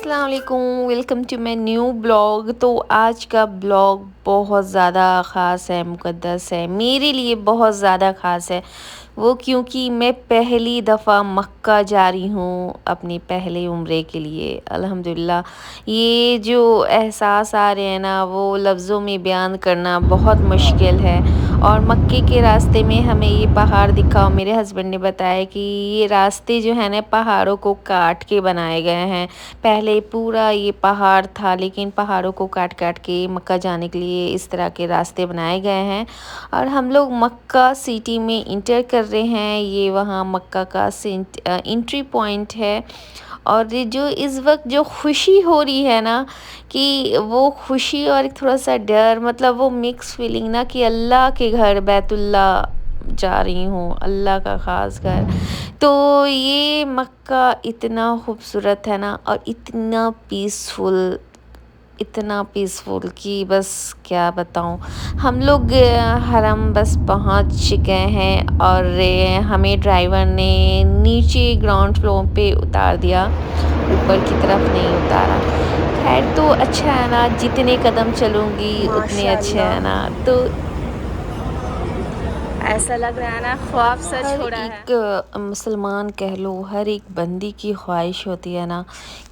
अस्सलाम वालेकुम, welcome to my new blog. तो आज का ब्लॉग बहुत ज़्यादा ख़ास है, मुक़द्दस है, मेरे लिए बहुत ज़्यादा ख़ास है। वो क्योंकि मैं पहली दफ़ा मक्का जा रही हूँ अपनी पहले उम्रे के लिए। अल्हम्दुलिल्लाह, ये जो एहसास आ रहे हैं ना, वो लफ्ज़ों में बयान करना बहुत मुश्किल है। और मक्के के रास्ते में हमें ये पहाड़ दिखा और मेरे हस्बैंड ने बताया कि ये रास्ते जो है ना, पहाड़ों को काट के बनाए गए हैं। पहले पूरा ये पहाड़ था, लेकिन पहाड़ों को काट-काट के मक्का जाने के लिए इस तरह के रास्ते बनाए गए हैं। और हम लोग मक्का सिटी में इंटर कर रहे हैं। ये वहाँ मक्का का एंट्री पॉइंट है। और ये जो इस वक्त जो खुशी हो रही है ना, कि वो खुशी और एक थोड़ा-सा डर, मतलब वो मिक्स फीलिंग ना, कि अल्लाह के घर बैतुल्ला जा रही हूँ, अल्लाह का ख़ास घर। तो ये मक्का इतना खूबसूरत है ना, और इतना पीसफुल कि बस क्या बताऊँ। हम लोग हरम बस पहुँच गए हैं और हमें ड्राइवर ने नीचे ग्राउंड फ्लोर पे उतार दिया, ऊपर की तरफ नहीं उतारा। खैर, तो अच्छा है ना, जितने कदम चलूँगी उतने अच्छे है माशाल्लाह। ना। तो ऐसा लग रहा है ना ख्वाब सच हर हो रहा है। एक मुसलमान कह लो, हर एक बंदी की ख्वाहिश होती है ना,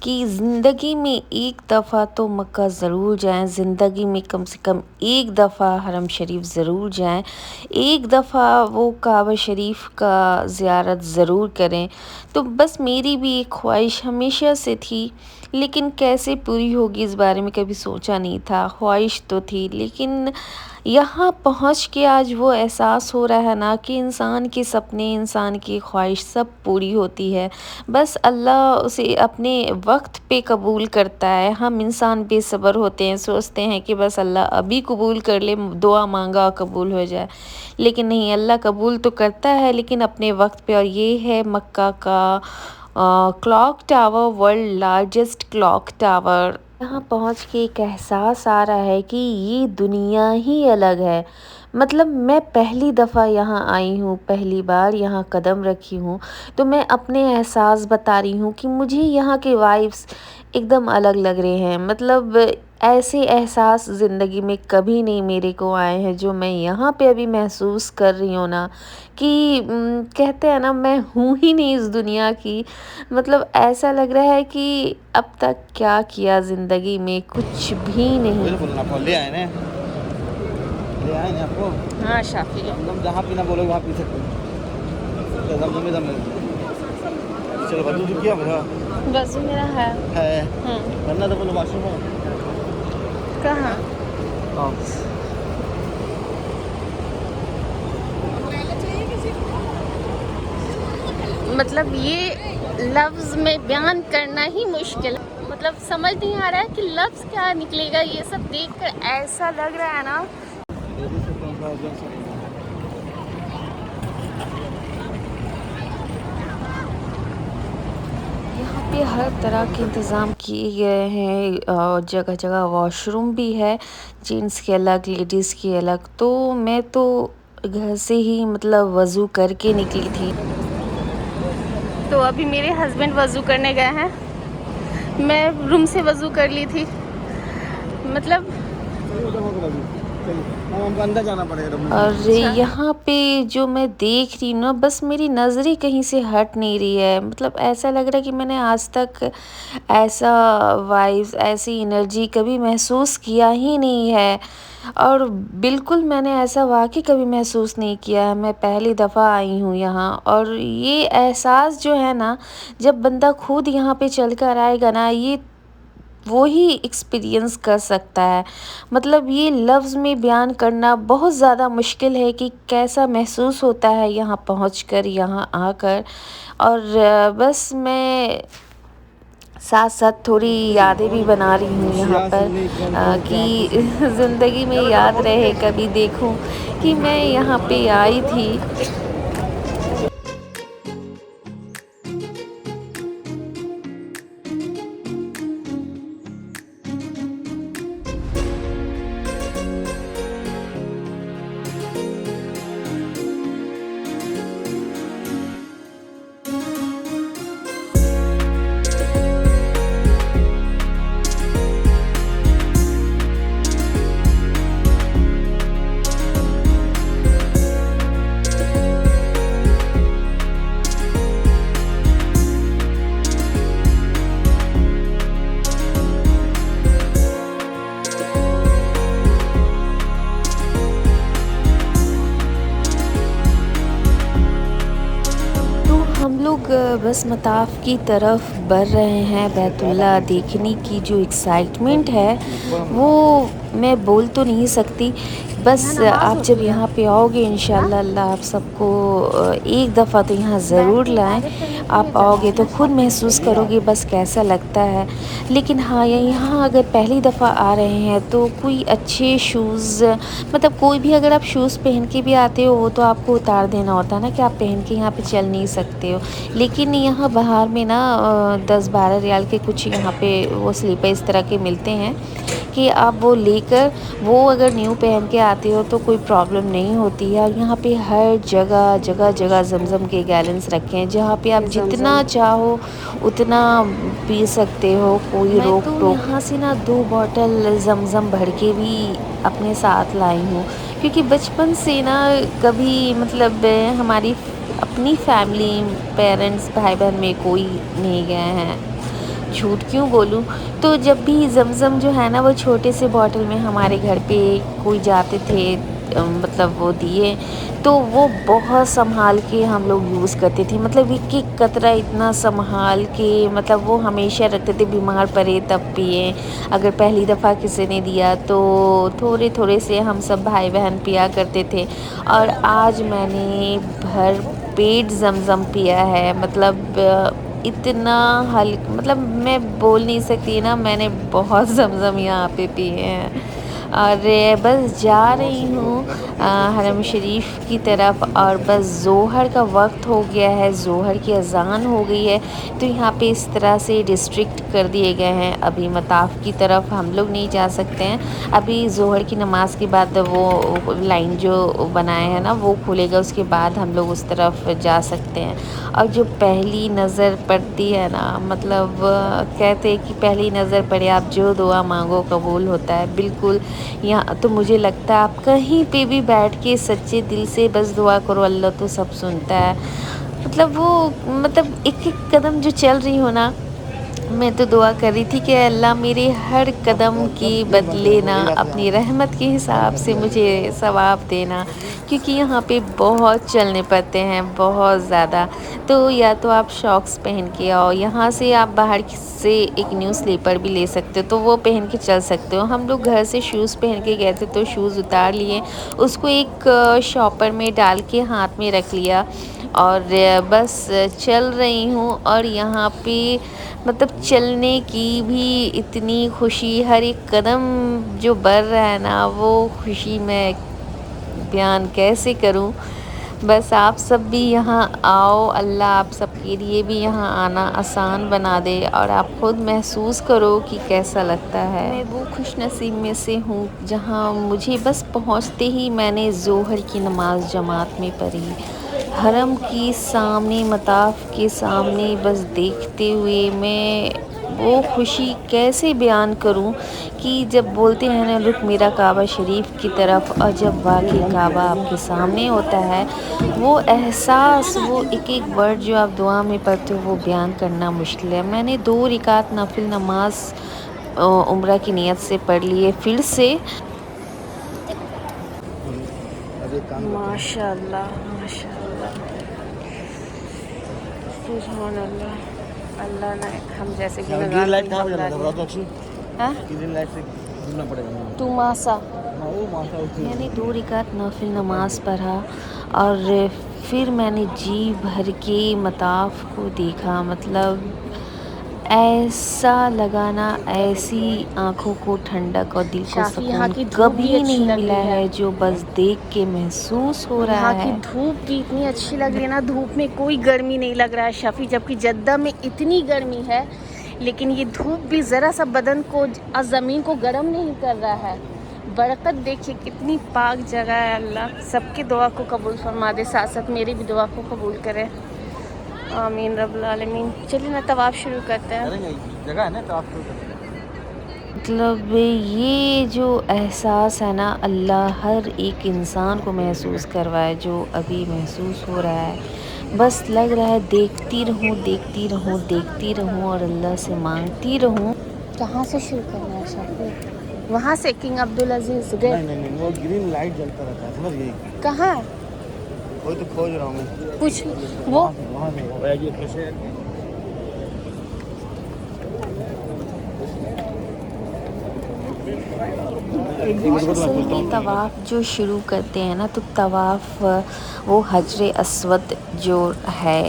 कि ज़िंदगी में एक दफ़ा तो मक्का ज़रूर जाएं, ज़िंदगी में कम से कम एक दफ़ा हरम शरीफ ज़रूर जाएं, एक दफ़ा वो काबा शरीफ का ज़ियारत ज़रूर करें। तो बस मेरी भी एक ख्वाहिश हमेशा से थी, लेकिन कैसे पूरी होगी इस बारे में कभी सोचा नहीं था। ख्वाहिश तो थी, लेकिन यहाँ पहुँच के आज वो एहसास हो रहा है ना, कि इंसान के सपने, इंसान की ख्वाहिश सब पूरी होती है। बस अल्लाह उसे अपने वक्त पे कबूल करता है। हम इंसान बेसब्र होते हैं, सोचते हैं कि बस अल्लाह अभी कबूल कर ले, दुआ मांगा कबूल हो जाए। लेकिन नहीं, अल्लाह कबूल तो करता है, लेकिन अपने वक्त पे। और ये है मक्का का clock tower, world largest clock tower. यहाँ पहुँच के एक एहसास आ रहा है कि ये दुनिया ही अलग है। मतलब मैं पहली दफ़ा यहाँ आई हूँ, पहली बार यहाँ कदम रखी हूँ, तो मैं अपने एहसास बता रही हूँ कि मुझे यहाँ के वाइब्स एकदम अलग लग रहे हैं। मतलब ऐसे एहसास ज़िंदगी में कभी नहीं मेरे को आए हैं, जो मैं यहाँ पे अभी महसूस कर रही हूँ ना, कि कहते हैं ना, मैं हूँ ही नहीं इस दुनिया की। मतलब ऐसा लग रहा है कि अब तक क्या किया ज़िंदगी में, कुछ भी नहीं। बिल्कुल, आपको ले आए हैं आपको। हाँ शाफी। हम जहाँ पीना बोलोगे वहाँ पी सकते हैं। दम चलो बदू किया मेरा वजू मेरा है। है हम्म। वरना तो बोलो वाशरूम में कहाँ? हाँ। मतलब ये लफ्ज में बयान करना ही मुश्किल है। मतलब समझ नहीं आ रहा है कि लफ्ज क्या निकलेगा। ये सब देखकर ऐसा लग रहा है ना। यहाँ पे हर तरह के इंतज़ाम किए गए हैं, जगह जगह वॉशरूम भी है, जेंट्स के अलग, लेडीज़ के अलग। तो मैं तो घर से ही मतलब वज़ू करके निकली थी। तो अभी मेरे हस्बैंड वजू करने गए हैं, मैं रूम से वजू कर ली थी। मतलब हमको अंदर जाना पड़ेगा। और अच्छा। यहाँ पे जो मैं देख रही हूँ ना, बस मेरी नज़रें कहीं से हट नहीं रही है। मतलब ऐसा लग रहा है कि मैंने आज तक ऐसा वाइब्स, ऐसी एनर्जी कभी महसूस किया ही नहीं है। और बिल्कुल मैंने ऐसा वाक़ई कभी महसूस नहीं किया है। मैं पहली दफ़ा आई हूँ यहाँ, और ये एहसास जो है ना, जब बंदा खुद यहाँ पे चल कर आएगा ना, ये वो ही एक्सपीरियंस कर सकता है। मतलब ये लफ्ज़ में बयान करना बहुत ज़्यादा मुश्किल है कि कैसा महसूस होता है यहाँ पहुँचकर, यहाँ आकर। और बस मैं साथ-साथ थोड़ी यादें भी बना रही हूँ यहाँ शिया पर, सुन्नी कौन कौन क्या कि कुछ ज़िंदगी में चलो जरा याद फोटो रहे, खींच कभी देखूँ कि मैं यहाँ पे आई थी। बस मताफ़ की तरफ बढ़ रहे हैं। बैतुल्ला देखने की जो एक्साइटमेंट है वो मैं बोल तो नहीं सकती। बस आप जब यहाँ पे आओगे इंशाल्लाह अल्लाह आप सबको एक दफ़ा तो यहाँ ज़रूर लाएं। आप आओगे तो खुद महसूस करोगे बस कैसा लगता है। लेकिन हाँ यहाँ अगर पहली दफ़ा आ रहे हैं तो कोई अच्छे शूज़ मतलब कोई भी अगर आप शूज़ पहन के भी आते हो वो तो आपको उतार देना होता है ना कि आप पहन के यहाँ पे चल नहीं सकते हो। लेकिन यहाँ बाहर में ना 10-12 रियाल के कुछ यहाँ पे वो स्लीपर इस तरह के मिलते हैं कि आप वो लेकर वो अगर न्यू पहन के आते हो तो कोई प्रॉब्लम नहीं होती है। और यहाँ पे हर जगह जगह जगह ज़मज़म के गैलन्स रखे हैं जहाँ पे आप जितना चाहो उतना पी सकते हो, कोई रोक टोक। यहाँ से ना 2 बॉटल ज़मज़म भर के भी अपने साथ लाई हूँ क्योंकि बचपन से ना कभी मतलब हमारी अपनी फैमिली पेरेंट्स भाई बहन में कोई नहीं गए हैं, झूठ क्यों बोलूँ। तो जब भी ज़मज़म जो है ना वो छोटे से बॉटल में हमारे घर पे कोई जाते थे मतलब वो दिए तो वो बहुत संभाल के हम लोग यूज़ करते थे। मतलब एक एक कतरा इतना संभाल के मतलब वो हमेशा रखते थे, बीमार पड़े तब पिए। अगर पहली दफ़ा किसी ने दिया तो थोड़े थोड़े से हम सब भाई बहन पिया करते थे। और आज मैंने भर पेट ज़मज़म पिया है। मतलब इतना मतलब मैं बोल नहीं सकती ना, मैंने बहुत ज़मज़म यहाँ पे पिए हैं। और बस जा रही हूँ हरम शरीफ की तरफ और बस ज़ोहर का वक्त हो गया है, ज़ोहर की अज़ान हो गई है। तो यहाँ पे इस तरह से रिस्ट्रिक्ट कर दिए गए हैं, अभी मताफ़ की तरफ हम लोग नहीं जा सकते हैं। अभी ज़ोहर की नमाज के बाद वो लाइन जो बनाए हैं ना वो खुलेगा, उसके बाद हम लोग उस तरफ जा सकते हैं। और जो पहली नज़र पड़ती है ना मतलब कहते हैं कि पहली नज़र पड़े आप जो दुआ मांगो कबूल होता है। बिल्कुल यहाँ तो मुझे लगता है आप कहीं पे भी बैठ के सच्चे दिल से बस दुआ करो अल्लाह तो सब सुनता है। मतलब वो मतलब एक एक कदम जो चल रही हो ना मैं तो दुआ कर रही थी कि अल्लाह मेरे हर कदम के बदले ना अपनी रहमत के हिसाब से मुझे सवाब देना, क्योंकि यहाँ पे बहुत चलने पड़ते हैं बहुत ज़्यादा। तो या तो आप शॉक्स पहन के आओ, यहाँ से आप बाहर से एक न्यू स्लीपर भी ले सकते हो तो वो पहन के चल सकते हो। हम लोग घर से शूज़ पहन के गए थे तो शूज़ उतार लिए, उसको एक शॉपर में डाल के हाथ में रख लिया और बस चल रही हूँ। और यहाँ पे मतलब चलने की भी इतनी खुशी, हर एक कदम जो बढ़ रहा है ना वो खुशी मैं बयान कैसे करूं। बस आप सब भी यहाँ आओ, अल्लाह आप सबके लिए भी यहाँ आना आसान बना दे और आप खुद महसूस करो कि कैसा लगता है। मैं वो खुश नसीब में से हूँ जहाँ मुझे बस पहुँचते ही मैंने ज़ोहर की नमाज़ जमात में पढ़ी, हरम की सामने मताफ़ के सामने बस देखते हुए मैं वो खुशी कैसे बयान करूं कि जब बोलते हैं ना रुक मेरा काबा शरीफ की तरफ, और जब वाकई काबा आपके सामने होता है वो एहसास, वो एक एक वर्ड जो आप दुआ में पढ़ते हो वो बयान करना मुश्किल है। मैंने 2 रिकात नफिल नमाज उम्रा की नियत से पढ़ लिए फिर से। माशाल्लाह माशाल्लाह सुभान अल्लाह। अल्लाह ने हम जैसे ग्रीन लाइट कहाँ पे जाना था, बता दो अच्छी। हाँ ग्रीन लाइट से घूमना पड़ेगा। तू मासा हाँ वो मासा मैंने 2 रिकात नफिल नमाज पढ़ा और फिर मैंने जी भर के मताफ़ को देखा। मतलब ऐसा लगाना, ऐसी आँखों को ठंडक और दिल को सुकून कभी नहीं मिला है जो बस देख के महसूस हो रहा है। यहाँ की धूप भी इतनी अच्छी लग रही है ना, धूप में कोई गर्मी नहीं लग रहा है शफी, जबकि जद्दा में इतनी गर्मी है लेकिन ये धूप भी ज़रा सा बदन को और ज़मीन को गर्म नहीं कर रहा है। बरकत देखिए कितनी पाक जगह है। अल्लाह सबकी दुआ को कबूल फरमा दे, साथ साथ मेरी भी दुआ को कबूल करे, आमीन रब्बुल आलमीन। चलिए ना तवाफ़ शुरू करते हैं। जगह है ना तो आप मतलब ये जो एहसास है ना अल्लाह हर एक इंसान को महसूस करवाए जो अभी महसूस हो रहा है। बस लग रहा है देखती रहूं देखती रहूं देखती रहूं और अल्लाह से मांगती रहूं। कहाँ से शुरू करना है शफी? वहाँ से किंग अब्दुल अजीज गए? नहीं वो ग्रीन लाइट जलता रहता है, समझ गई? कहाँ? वही तो खोज रहा हूँ मैं। पूछ वो वहाँ से ये कैसे असल में तवाफ़ जो शुरू करते हैं ना तो तवाफ़ वो हजर अस्वद जो है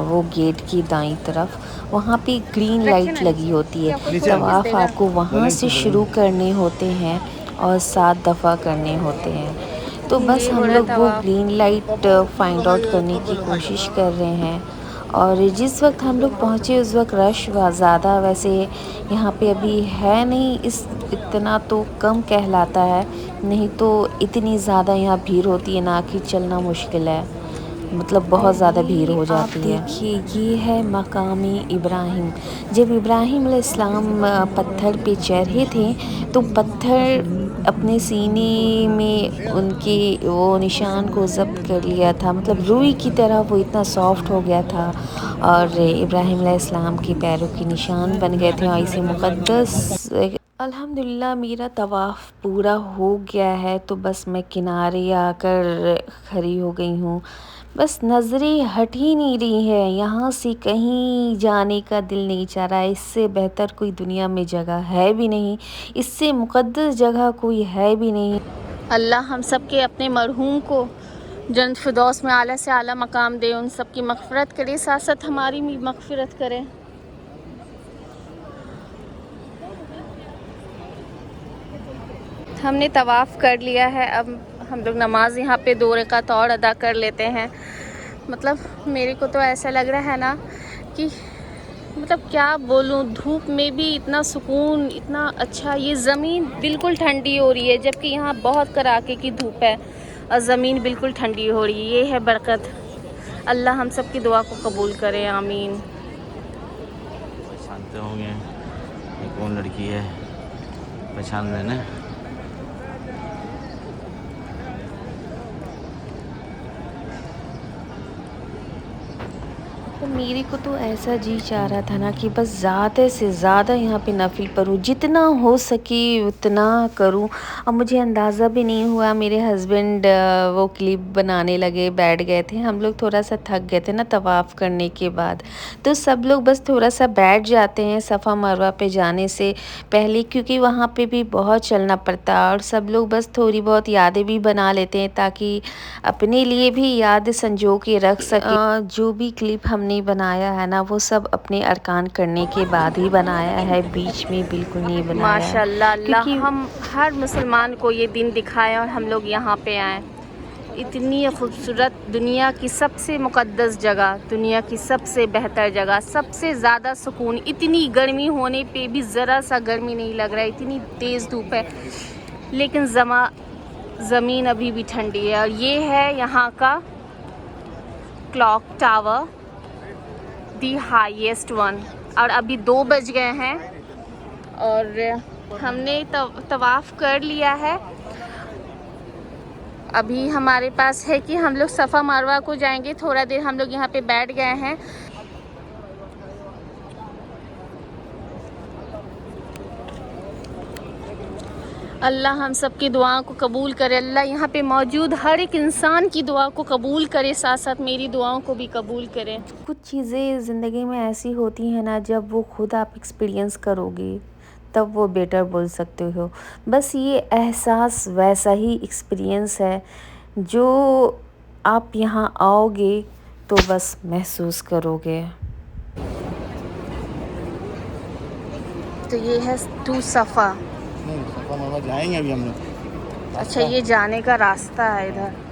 वो गेट की दाईं तरफ वहाँ पे ग्रीन रखे लाइट ना लगी होती है। क्या कोई नीचे फोटो खींच तवाफ़ देगा। आपको वहाँ से शुरू करने होते हैं और 7 दफ़ा करने होते हैं। तो बस ये हो हम रहा लोग वो तवाफ। ग्रीन लाइट फाइंड आउट करने की कोशिश कर रहे हैं और जिस वक्त हम लोग पहुँचे उस वक्त रश ज़्यादा वैसे यहाँ पे अभी है नहीं, इस इतना तो कम कहलाता है, नहीं तो इतनी ज़्यादा यहाँ भीड़ होती है ना कि चलना मुश्किल है, मतलब बहुत ज़्यादा भीड़ हो जाती है। देखिए ये है मकामी इब्राहिम। जब इब्राहिम अलैहिस्सलाम पत्थर पे चढ़े थे तो पत्थर अपने सीने में उनके वो निशान को ज़ब्त कर लिया था, मतलब रुई की तरह वो इतना सॉफ्ट हो गया था और इब्राहिम अलैहिस्सलाम के पैरों के निशान बन गए थे और इसे मुक़द्दस अल्हम्दुलिल्लाह मेरा तवाफ़ पूरा हो गया है तो बस मैं किनारे आकर खड़ी हो गई हूँ। बस नज़रें हट ही नहीं रही है, यहाँ से कहीं जाने का दिल नहीं चाह रहा है। इससे बेहतर कोई दुनिया में जगह है भी नहीं, इससे मुक़द्दस जगह कोई है भी नहीं। अल्लाह हम सब के अपने मरहूम को जन्नत फिरदौस में आला से आला मकाम दे, उन सब की मग़फ़िरत करे, साथ साथ हमारी भी मग़फ़िरत करे। हमने तवाफ़ कर लिया है, अब हम लोग नमाज यहाँ पे 2 रकात और अदा कर लेते हैं। मतलब मेरे को तो ऐसा लग रहा है ना कि मतलब क्या बोलूँ, धूप में भी इतना सुकून, इतना अच्छा। ये ज़मीन बिल्कुल ठंडी हो रही है जबकि यहाँ बहुत कड़ाके की धूप है और ज़मीन बिल्कुल ठंडी हो रही है। ये है बरकत। अल्लाह हम सब की दुआ को कबूल करे, आमीन। पहचानते होंगे ये कौन लड़की है, पहचान लेना। तो मेरे को तो ऐसा जी चाह रहा था ना कि बस ज़्यादा से ज़्यादा यहाँ पे नफ़िल पढूँ, जितना हो सके उतना करूँ। और मुझे अंदाज़ा भी नहीं हुआ, मेरे हस्बैंड वो क्लिप बनाने लगे, बैठ गए थे। हम लोग थोड़ा सा थक गए थे ना तवाफ़ करने के बाद, तो सब लोग बस थोड़ा सा बैठ जाते हैं सफ़ा मरवा पे जाने से पहले, क्योंकि वहाँ पे भी बहुत चलना पड़ता है और सब लोग बस थोड़ी बहुत यादें भी बना लेते हैं ताकि अपने लिए भी याद संजो के रख सकें। जो भी क्लिप हमने बनाया है ना वो सब अपने अरकान करने के बाद ही बनाया है, बीच में बिल्कुल नहीं बनाया है, माशाल्लाह, अल्लाह क्योंकि हम हर मुसलमान को ये दिन दिखाए और हम लोग यहाँ पे आएँ। इतनी खूबसूरत, दुनिया की सबसे मुक़द्दस जगह, दुनिया की सबसे बेहतर जगह, सबसे ज़्यादा सुकून। इतनी गर्मी होने पे भी ज़रा सा गर्मी नहीं लग रहा है, इतनी तेज़ धूप है लेकिन ज़मीन अभी भी ठंडी है। और ये है यहाँ का clock tower, the highest one. और अभी 2 बज गए हैं और हमने तवाफ़ कर लिया है। अभी हमारे पास है कि हम लोग सफ़ा मरवा को जाएंगे, थोड़ा देर हम लोग यहाँ पे बैठ गए हैं। अल्लाह हम सब की दुआओं को कबूल करे, अल्लाह यहाँ पे मौजूद हर एक इंसान की दुआ को कबूल करे, साथ साथ मेरी दुआओं को भी कबूल करे। कुछ चीज़ें ज़िंदगी में ऐसी होती हैं ना, जब वो खुद आप एक्सपीरियंस करोगे तब वो बेटर बोल सकते हो। बस ये एहसास वैसा ही एक्सपीरियंस है जो आप यहाँ आओगे तो बस महसूस करोगे। तो ये है टू सफ़ा। नहीं, सफ़ा मरवा जाएंगे अभी हम लोग। अच्छा, ये जाने का रास्ता है इधर।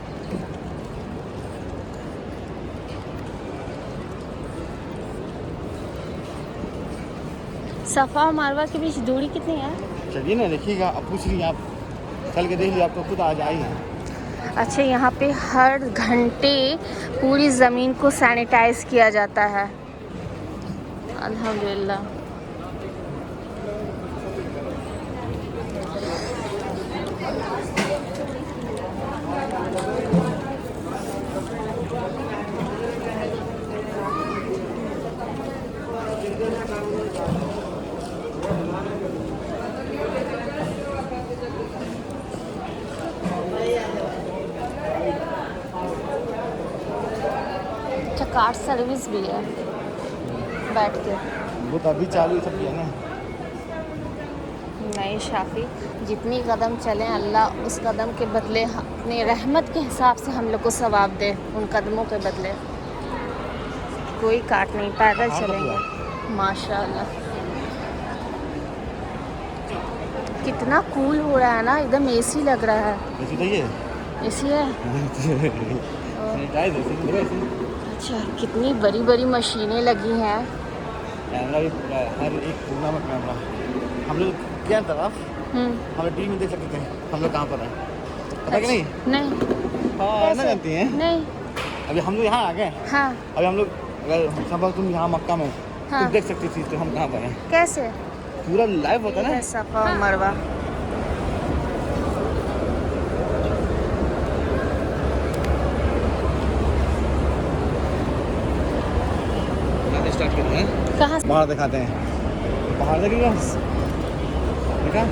सफ़ा और मरवा के बीच दूरी कितनी है? चलिए ना, देखिएगा, आप पूछ लीजिए, आप चल के देख लीजिए, आपको खुद आ जाएगी। अच्छा, यहाँ पे हर घंटे पूरी ज़मीन को सैनिटाइज किया जाता है, अल्हम्दुलिल्लाह। कार सर्विस भी है बैठ के। वो तो अभी चालू सब किया ना। नहीं शाफी, जितनी कदम चलें अल्लाह उस कदम के बदले अपने रहमत के हिसाब से हम लोग को सवाब दे। उन कदमों के बदले कोई काट नहीं, पैदल चलेंगे माशाल्लाह। कितना कूल हो रहा है ना, एकदम एसी लग रहा है। ऐसी चाहिए? एसी है? अच्छा, कितनी बड़ी बड़ी मशीनें लगी हैं। कैमरा भी पूरा है, हर एक कोना में कैमरा। हम लोग क्या तरफ हम लोग टीवी में देख सकते थे हम लोग कहाँ पर हैं, पता कि नहीं? नहीं। हाँ ना, जानती हैं? नहीं। अभी हम लोग यहाँ आ गए। हाँ। अभी हम लोग अगर सपोज तुम यहाँ मक्का में हाँ। तुम देख सकती थी तो हम कहाँ पर हैं। कैसे? पूरा लाइव होता है ना। सफा और मरवा। स्टार्ट करते हैं। कहाँ? बाहर दिखाते हैं। बाहर देखिएगा, देखा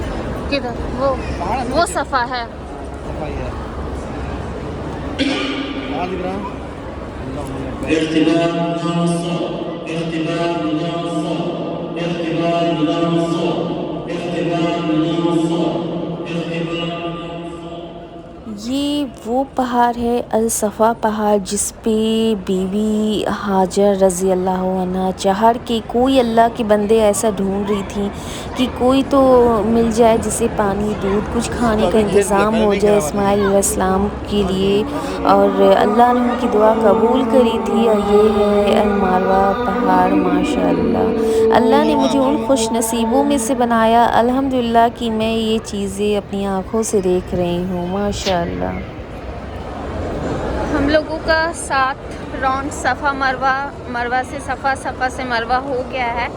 किधर? वो पहाड़ है ना, वो सफा है। सफाई है। बाहर दिख रहा ये वो पहाड़ है अल सफ़ा पहाड़, जिस पे बीवी हाजर रज़ी अल्लाह अन्हा चाहर के कोई अल्लाह के बंदे ऐसा ढूंढ रही थी कि कोई तो मिल जाए जिसे पानी दूध कुछ खाने का इंतज़ाम हो जाए इस्माइल अलैहिस्सलाम के लिए, और अल्लाह ने उनकी दुआ कबूल करी थी। और ये है अल मारवा पहाड़। माशाअल्लाह, अल्लाह ने मुझे उन खुश नसीबों में से बनाया अल्हम्दुलिल्लाह कि मैं ये चीज़ें अपनी आँखों से देख रही हूँ। माशाअल्लाह। हम लोगों का 7 राउंड सफ़ा मरवा, मरवा से सफ़ा, सफ़ा से मरवा हो गया है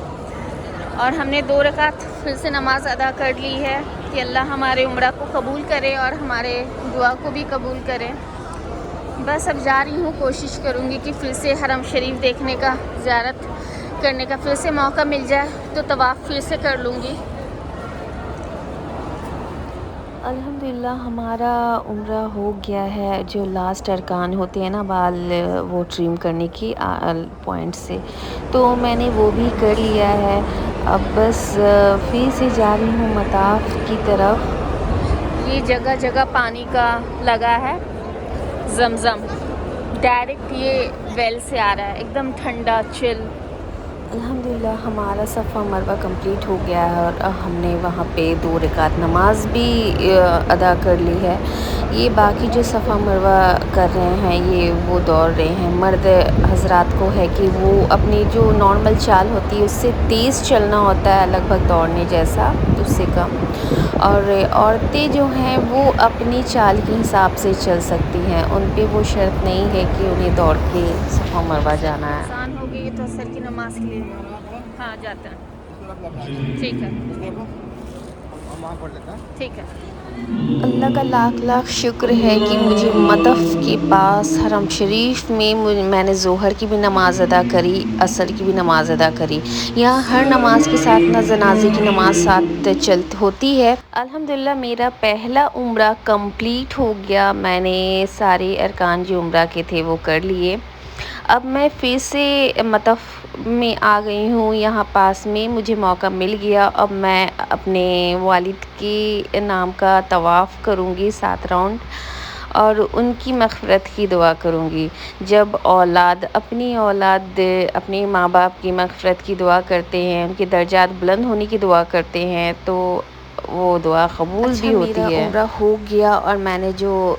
और हमने 2 रकात फिर से नमाज़ अदा कर ली है कि अल्लाह हमारे उम्रा को कबूल करे और हमारे दुआ को भी कबूल करे। बस अब जा रही हूँ, कोशिश करूँगी कि फिर से हरम शरीफ देखने का, ज़ियारत करने का फिर से मौका मिल जाए तो तवाफ़ फिर से कर लूँगी। अल्हम्दुलिल्लाह हमारा उम्रा हो गया है। जो लास्ट अरकान होते हैं ना बाल वो ट्रिम करने की पॉइंट से, तो मैंने वो भी कर लिया है। अब बस फिर से जा रही हूँ मताफ की तरफ। ये जगह जगह पानी का लगा है, ज़मज़म डायरेक्ट ये वेल से आ रहा है, एकदम ठंडा चिल। अल्हम्दुलिल्लाह हमारा सफ़ा मरवा कंप्लीट हो गया है और हमने वहाँ पे 2 रकात नमाज भी अदा कर ली है। ये बाकी जो सफ़ा मरवा कर रहे हैं ये वो दौड़ रहे हैं। मर्द हजरात को है कि वो अपनी जो नॉर्मल चाल होती है उससे तेज़ चलना होता है, लगभग दौड़ने जैसा, उससे कम। और औरतें जो हैं वो अपनी चाल के हिसाब से चल सकती हैं, उन पे वो शर्त नहीं है कि उन्हें दौड़ के सफ़ा मरवा जाना है। आसान हो गई तो असर की नमाज के लिए। हाँ जाते हैं, ठीक है, ठीक है। अल्लाह का लाख लाख शुक्र है कि मुझे मतफ़ के पास हरम शरीफ में मैंने ज़ोहर की भी नमाज़ अदा करी, असर की भी नमाज़ अदा करी। यहाँ हर नमाज के साथ ना जनाजे की नमाज साथ चल होती है। अल्हम्दुलिल्लाह मेरा पहला उम्रा कंप्लीट हो गया। मैंने सारे अरकान जो उम्रा के थे वो कर लिए। अब मैं फिर से मतफ़ में आ गई हूँ, यहाँ पास में मुझे मौका मिल गया। अब मैं अपने वालिद के नाम का तवाफ़ करूँगी 7 राउंड और उनकी मग़फ़िरत की दुआ करूँगी। जब औलाद अपने माँ बाप की मग़फ़िरत की दुआ करते हैं, उनके दर्जात बुलंद होने की दुआ करते हैं, तो वो दुआ कबूल भी होती है। मेरा उम्रा हो गया और मैंने जो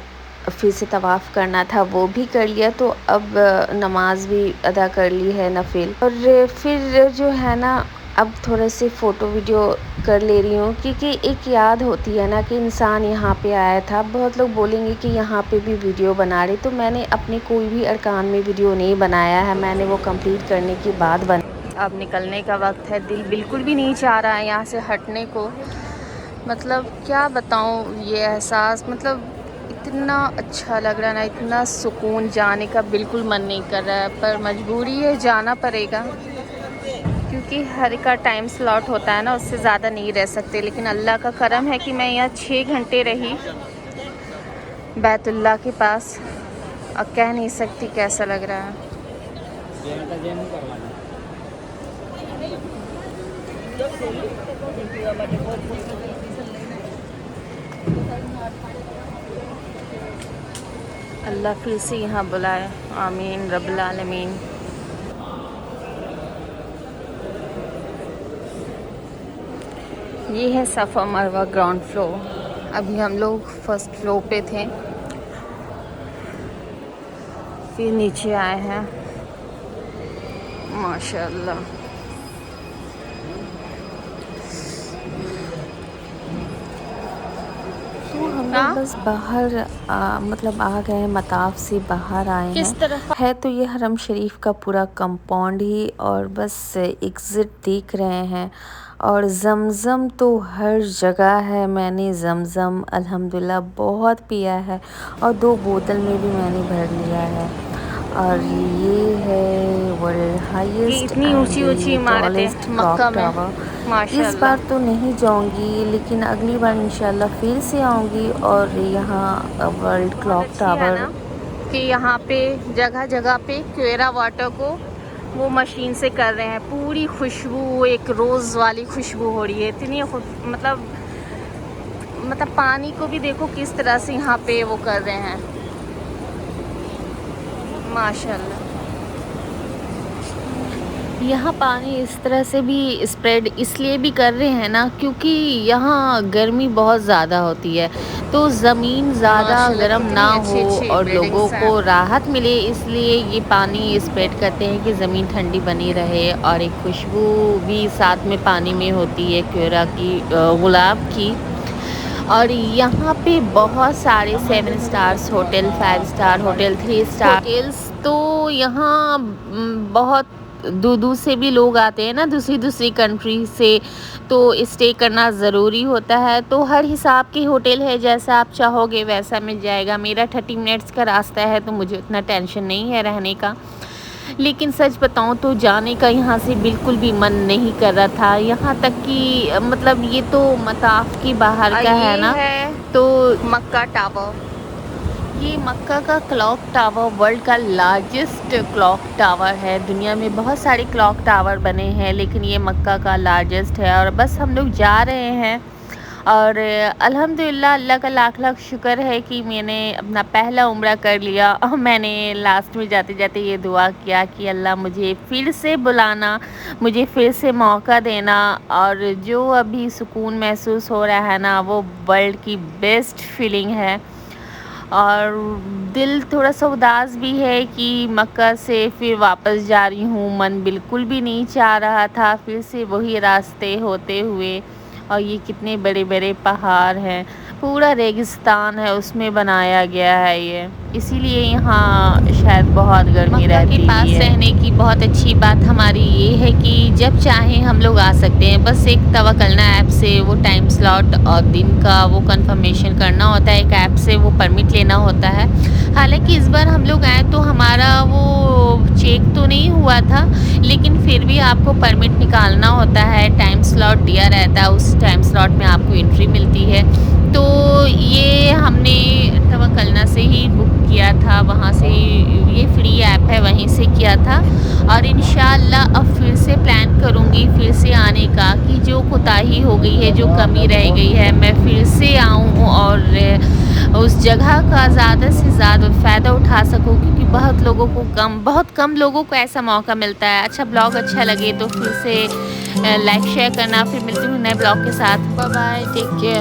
फिर से तवाफ़ करना था वो भी कर लिया, तो अब नमाज भी अदा कर ली है नफिल। और फिर जो है ना अब थोड़े से फ़ोटो वीडियो कर ले रही हूँ, क्योंकि एक याद होती है ना कि इंसान यहाँ पे आया था। बहुत लोग बोलेंगे कि यहाँ पे भी वीडियो बना रहे, तो मैंने अपने कोई भी अरकान में वीडियो नहीं बनाया है, मैंने वो कंप्लीट करने के बाद बना। अब निकलने का वक्त है, दिल बिल्कुल भी नहीं चाह रहा है यहाँ से हटने को। मतलब क्या बताऊँ ये एहसास, मतलब इतना अच्छा लग रहा है ना, इतना सुकून, जाने का बिल्कुल मन नहीं कर रहा है, पर मजबूरी है, जाना पड़ेगा क्योंकि हर का टाइम स्लॉट होता है ना, उससे ज़्यादा नहीं रह सकते। लेकिन अल्लाह का करम है कि मैं यहाँ 6 घंटे रही बैतुल्लाह के पास। अब कह नहीं सकती कैसा लग रहा है। अल्लाह फिर से यहाँ बुलाए, आमीन रब्बिल आलमीन। ये है सफ़ा मरवा ग्राउंड फ्लोर। अभी हम लोग फर्स्ट फ्लोर पे थे, फिर नीचे आए हैं। माशाल्लाह। तो हम लोग बस बाहर मतलब आ गए, मताफ से बाहर आए किस हैं। तरफ है तो ये हरम शरीफ का पूरा कंपाउंड ही, और बस एग्ज़िट देख रहे हैं। और ज़मज़म तो हर जगह है। मैंने ज़मज़म अल्हम्दुलिल्लाह बहुत पिया है, और 2 बोतल में भी मैंने भर लिया है। और ये है वर्ल्ड ये हाईएस्ट इतनी ऊंची ऊंची इमारतें टॉलेस्ट मक्का क्लॉक में, टावर। इस माशाल्लाह। बार तो नहीं जाऊंगी, लेकिन अगली बार इंशाल्लाह फिर से आऊंगी। और यहाँ वर्ल्ड क्लॉक अच्छी है टावर ना कि यहाँ पे जगह जगह पे क्वेरा वाटर को वो मशीन से कर रहे हैं। पूरी खुशबू, एक रोज़ वाली खुशबू हो रही है। इतनी मतलब पानी को भी देखो किस तरह से यहाँ पे वो कर रहे हैं, माशाल्लाह। यहाँ पानी इस तरह से भी स्प्रेड इसलिए भी कर रहे हैं ना, क्योंकि यहाँ गर्मी बहुत ज़्यादा होती है, तो ज़मीन ज़्यादा माशाल्लाह गर्म कितनी ना अच्छी हो अच्छी और लोगों बिल्डिंग्स को हैं। राहत मिले, इसलिए ये पानी स्प्रेड करते हैं कि ज़मीन ठंडी बनी रहे। और एक खुशबू भी साथ में पानी में होती है, क्वेरा की, गुलाब की। और यहाँ पे बहुत सारे 7 stars hotel, 5 star hotel, 3 star hotels, तो यहाँ बहुत दूर दूर से भी लोग आते हैं ना, दूसरी दूसरी कंट्री से, तो स्टे करना ज़रूरी होता है। तो हर हिसाब के होटल है, जैसा आप चाहोगे वैसा मिल जाएगा। मेरा 30 मिनट्स का रास्ता है, तो मुझे उतना टेंशन नहीं है रहने का। लेकिन सच बताऊं तो जाने का यहाँ से बिल्कुल भी मन नहीं कर रहा था। यहाँ तक कि मतलब ये तो मताफ की बाहर का है ना, तो मक्का टावर। ये मक्का का क्लॉक टावर वर्ल्ड का लार्जेस्ट क्लॉक टावर है। दुनिया में बहुत सारे क्लॉक टावर बने हैं, लेकिन ये मक्का का लार्जेस्ट है। और बस हम लोग जा रहे हैं, और अल्हम्दुलिल्लाह अल्लाह का लाख लाख शुक्र है कि मैंने अपना पहला उम्रा कर लिया। और मैंने लास्ट में जाते जाते ये दुआ किया कि अल्लाह मुझे फिर से बुलाना, मुझे फिर से मौका देना। और जो अभी सुकून महसूस हो रहा है ना, वो वर्ल्ड की बेस्ट फीलिंग है। और दिल थोड़ा सा उदास भी है कि मक्का से फिर वापस जा रही हूँ। मन बिल्कुल भी नहीं चाह रहा था फिर से वही रास्ते होते हुए। और ये कितने बड़े बड़े पहाड़ हैं, पूरा रेगिस्तान है, उसमें बनाया गया है ये, इसीलिए यहाँ शायद बहुत गर्मी रहती है। पास रहने की बहुत अच्छी बात हमारी ये है कि जब चाहें हम लोग आ सकते हैं। बस एक तवक्कलना ऐप से वो टाइम स्लॉट और दिन का वो कंफर्मेशन करना होता है। एक ऐप से वो परमिट लेना होता है। हालांकि इस बार हम लोग आए तो हमारा वो चेक तो नहीं हुआ था, लेकिन फिर भी आपको परमिट निकालना होता है। टाइम स्लॉट दिया रहता है, उस टाइम स्लॉट में आपको एंट्री मिलती है। तो ये हमने तवक्कलना से ही बुक किया था, वहाँ से, ये फ्री ऐप है, वहीं से किया था। और इंशाअल्लाह अब फिर से प्लान करूँगी फिर से आने का, कि जो कोताही हो गई है, जो कमी रह गई है, मैं फिर से आऊँ और उस जगह का ज़्यादा से ज़्यादा फ़ायदा उठा सकूँ, क्योंकि बहुत कम लोगों को ऐसा मौका मिलता है। अच्छा ब्लॉग अच्छा लगे तो फिर से लाइक शेयर करना। फिर मिलती हूँ नए ब्लॉग के साथ। Bye bye, take care.